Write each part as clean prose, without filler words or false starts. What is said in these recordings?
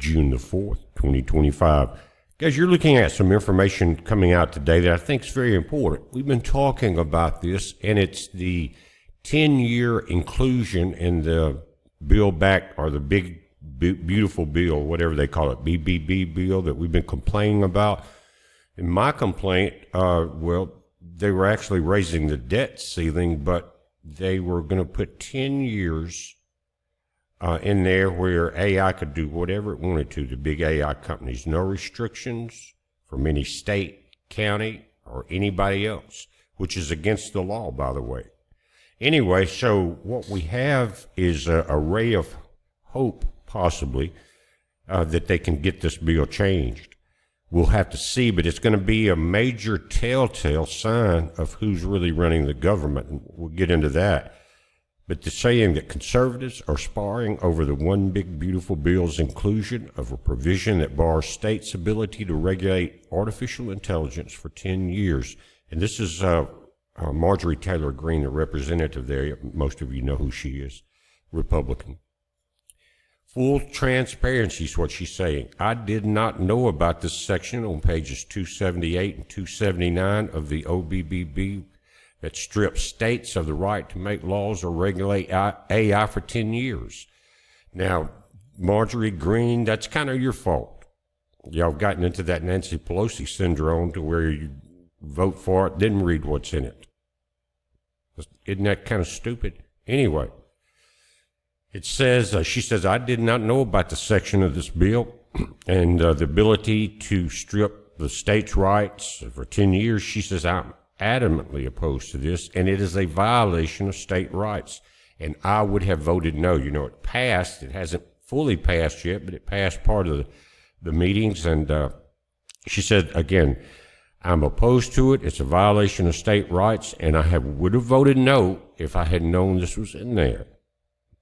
June the 4th, 2025. Guys, you're looking at some information coming out today that I think is very important. We've been talking about this, and it's the 10-year inclusion in the bill back, or the big, beautiful bill, whatever they call it, BBB bill that we've been complaining about. In my complaint, they were actually raising the debt ceiling, but they were going to put 10 years in there where AI could do whatever it wanted to, the big AI companies. No restrictions from any state, county, or anybody else, which is against the law, by the way. Anyway, so what we have is a ray of hope, possibly, that they can get this bill changed. We'll have to see, but it's going to be a major telltale sign of who's really running the government, and we'll get into that. But the saying that conservatives are sparring over the one big beautiful bill's inclusion of a provision that bars states' ability to regulate artificial intelligence for 10 years. And this is Marjorie Taylor Greene, the representative there. Most of you know who she is, Republican. Full transparency is what she's saying. I did not know about this section on pages 278 and 279 of the OBBB that strips states of the right to make laws or regulate AI for 10 years. Now, Marjorie Greene, that's kind of your fault. Y'all gotten into that Nancy Pelosi syndrome to where you vote for it, didn't read what's in it. Isn't that kind of stupid? Anyway, it says, she says, I did not know about the section of this bill and the ability to strip the states' rights for 10 years. She says, I'm adamantly opposed to this, and it is a violation of state rights. And I would have voted no. You know, it passed. It hasn't fully passed yet, but it passed part of the meetings. And she said, again, I'm opposed to it. It's a violation of state rights, and I would have voted no if I had known this was in there.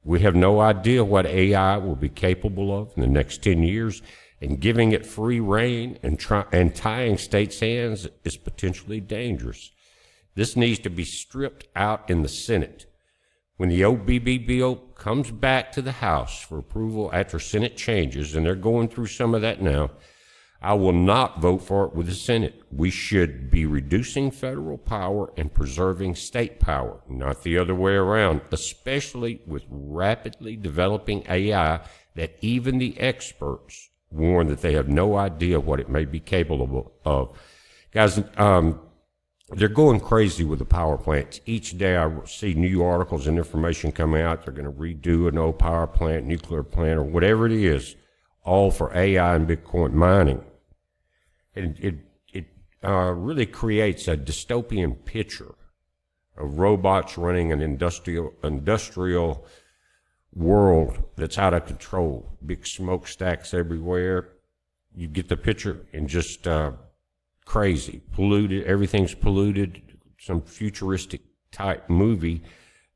We have no idea what AI will be capable of in the next 10 years, and giving it free rein and tying states' hands is potentially dangerous. This needs to be stripped out in the Senate. When the OBB bill comes back to the House for approval after Senate changes, and they're going through some of that now, I will not vote for it with the Senate. We should be reducing federal power and preserving state power, not the other way around, especially with rapidly developing AI that even the experts warn that they have no idea what it may be capable of. Guys, they're going crazy with the power plants. Each day I see new articles and information coming out. They're going to redo an old power plant, nuclear plant, or whatever it is, all for AI and Bitcoin mining. And it really creates a dystopian picture of robots running an industrial world that's out of control. Big smokestacks everywhere. You get the picture, and just crazy, polluted. Everything's polluted. Some futuristic type movie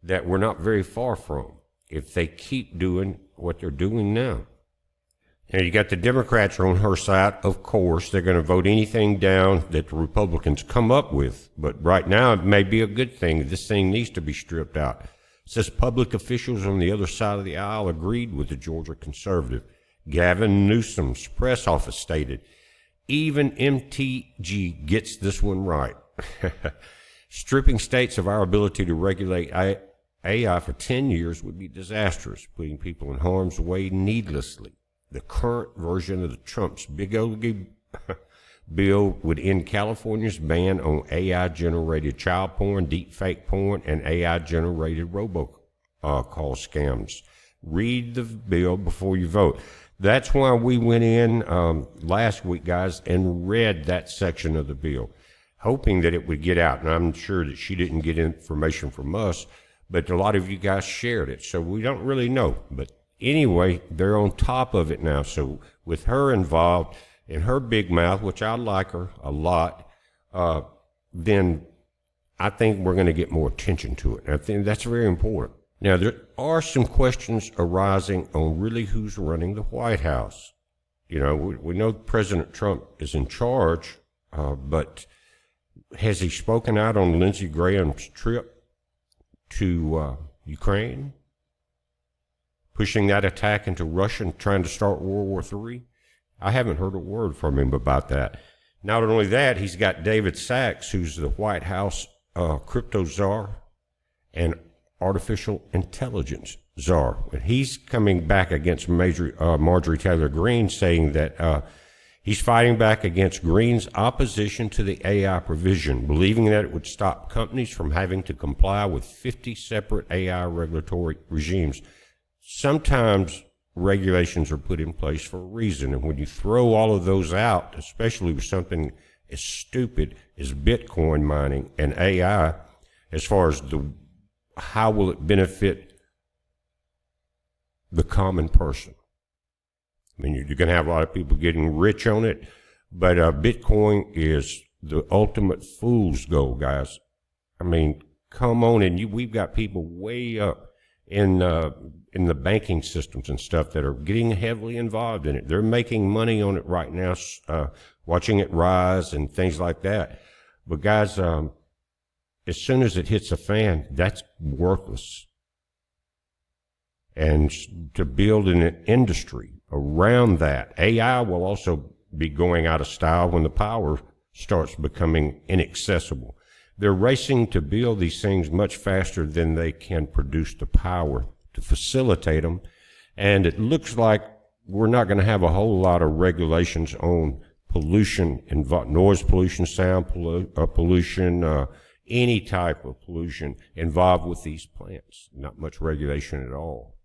that we're not very far from if they keep doing what they're doing now. Now, you got the Democrats are on her side. Of course, they're going to vote anything down that the Republicans come up with. But right now, it may be a good thing. This thing needs to be stripped out. It says public officials on the other side of the aisle agreed with the Georgia conservative. Gavin Newsom's press office stated, even MTG gets this one right. Stripping states of our ability to regulate AI for 10 years would be disastrous, putting people in harm's way needlessly. The current version of the Trump's big ugly bill would end California's ban on AI-generated child porn, deepfake porn, and AI-generated robocall scams. Read the bill before you vote. That's why we went in last week, guys, and read that section of the bill, hoping that it would get out. And I'm sure that she didn't get information from us, but a lot of you guys shared it, so we don't really know. But anyway, they're on top of it now. So with her involved and her big mouth, which I like her a lot, then I think we're going to get more attention to it. And I think that's very important. Now, there are some questions arising on really who's running the White House. You know, we know President Trump is in charge, but has he spoken out on Lindsey Graham's trip to Ukraine? pushing that attack into Russia and trying to start World War III. I haven't heard a word from him about that. Not only that, he's got David Sachs, who's the White House crypto czar and artificial intelligence czar. And he's coming back against Marjorie Taylor Greene, saying that he's fighting back against Greene's opposition to the AI provision, believing that it would stop companies from having to comply with 50 separate AI regulatory regimes. Sometimes regulations are put in place for a reason, and when you throw all of those out, especially with something as stupid as Bitcoin mining and AI, as far as how will it benefit the common person? I mean, you're going to have a lot of people getting rich on it, but Bitcoin is the ultimate fool's gold, guys. I mean, come on, and we've got people way up in the banking systems and stuff that are getting heavily involved in it. They're making money on it right now, watching it rise and things like that. But guys, as soon as it hits a fan, that's worthless. And to build an industry around that, AI will also be going out of style when the power starts becoming inaccessible. They're racing to build these things much faster than they can produce the power to facilitate them. And it looks like we're not going to have a whole lot of regulations on pollution, noise pollution, sound pollution, any type of pollution involved with these plants. Not much regulation at all.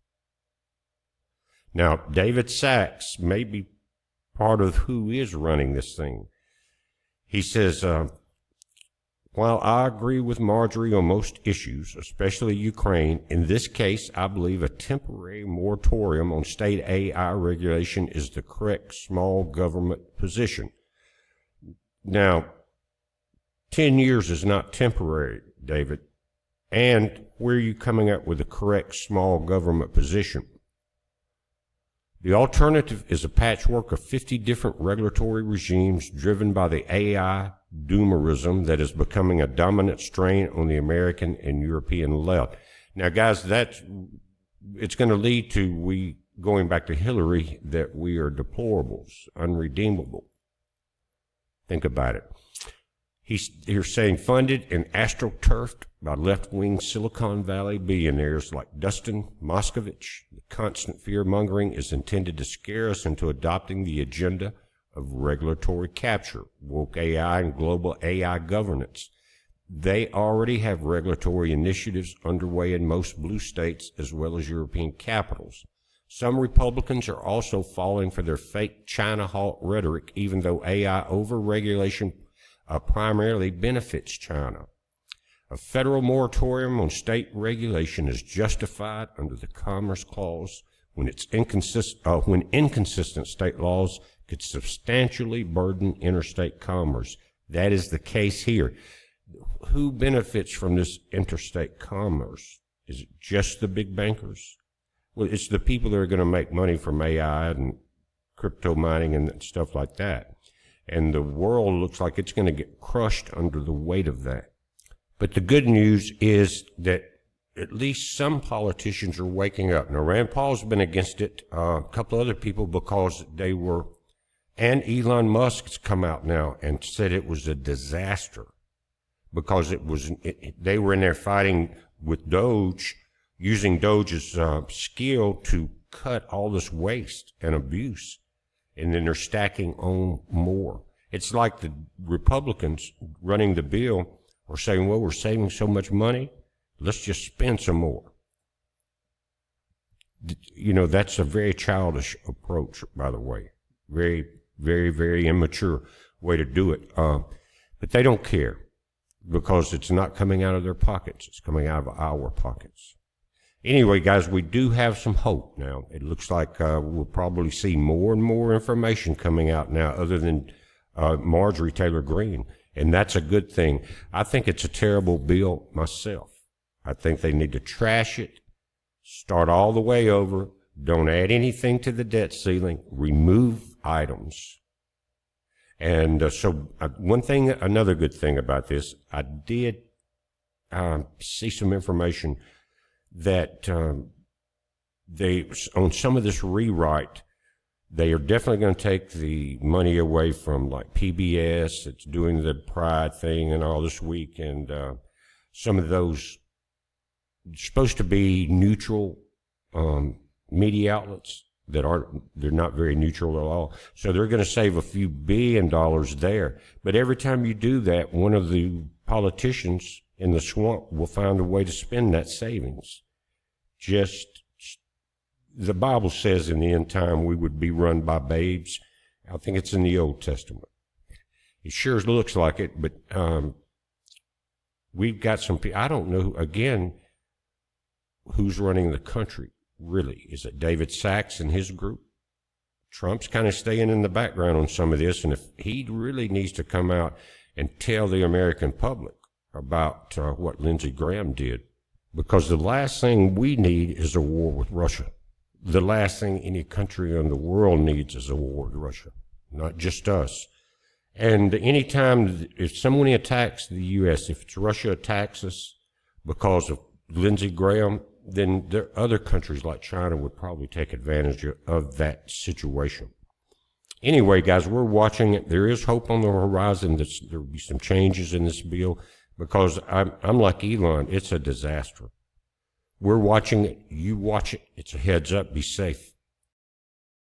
Now, David Sachs may be part of who is running this thing. He says, while I agree with Marjorie on most issues, especially Ukraine, in this case, I believe a temporary moratorium on state AI regulation is the correct small government position. Now, 10 years is not temporary, David. And where are you coming up with the correct small government position? The alternative is a patchwork of 50 different regulatory regimes driven by the AI doomerism that is becoming a dominant strain on the American and European left. Now, guys, it's going to lead to going back to Hillary, that we are deplorables, unredeemable. Think about it. He's saying funded and astroturfed by left-wing Silicon Valley billionaires like Dustin Moskovich. The constant fear-mongering is intended to scare us into adopting the agenda of regulatory capture, woke AI, and global AI governance. They already have regulatory initiatives underway in most blue states as well as European capitals. Some Republicans are also falling for their fake China halt rhetoric, even though AI overregulation primarily benefits China. A federal moratorium on state regulation is justified under the Commerce Clause when inconsistent state laws could substantially burden interstate commerce. That is the case here. Who benefits from this interstate commerce? Is it just the big bankers? Well, it's the people that are going to make money from AI and crypto mining and stuff like that. And the world looks like it's going to get crushed under the weight of that. But the good news is that at least some politicians are waking up. Now, Rand Paul's been against it, a couple other people, because they were, and Elon Musk's come out now and said it was a disaster because they were in there fighting with Doge, using Doge's skill to cut all this waste and abuse. And then they're stacking on more. It's like the Republicans running the bill are saying, well, we're saving so much money, let's just spend some more. You know, that's a very childish approach, by the way. Very, very, very immature way to do it. But they don't care because it's not coming out of their pockets. It's coming out of our pockets. Anyway, guys, we do have some hope now. It looks like we'll probably see more and more information coming out now other than Marjorie Taylor Greene, and that's a good thing. I think it's a terrible bill myself. I think they need to trash it, start all the way over, don't add anything to the debt ceiling, remove items. And another good thing about this, I did see some information that on some of this rewrite, they are definitely going to take the money away from like PBS. It's doing the Pride thing and all this week, and some of those supposed to be neutral media outlets they're not very neutral at all. So they're going to save a few $1 billion there. But every time you do that, one of the politicians in the swamp will find a way to spend that savings. The Bible says in the end time we would be run by babes. I think it's in the Old Testament. It sure looks like it, but we've got some people. I don't know, again, who's running the country, really. Is it David Sachs and his group? Trump's kind of staying in the background on some of this, and if he really needs to come out and tell the American public about what Lindsey Graham did, because the last thing we need is a war with Russia. The last thing any country in the world needs is a war with Russia, not just us. And anytime, if someone attacks the U.S., if Russia attacks us because of Lindsey Graham, then there other countries like China would probably take advantage of that situation. Anyway, guys, we're watching it. There is hope on the horizon that there will be some changes in this bill, because I'm like Elon. It's a disaster. We're watching it. You watch it. It's a heads up. Be safe.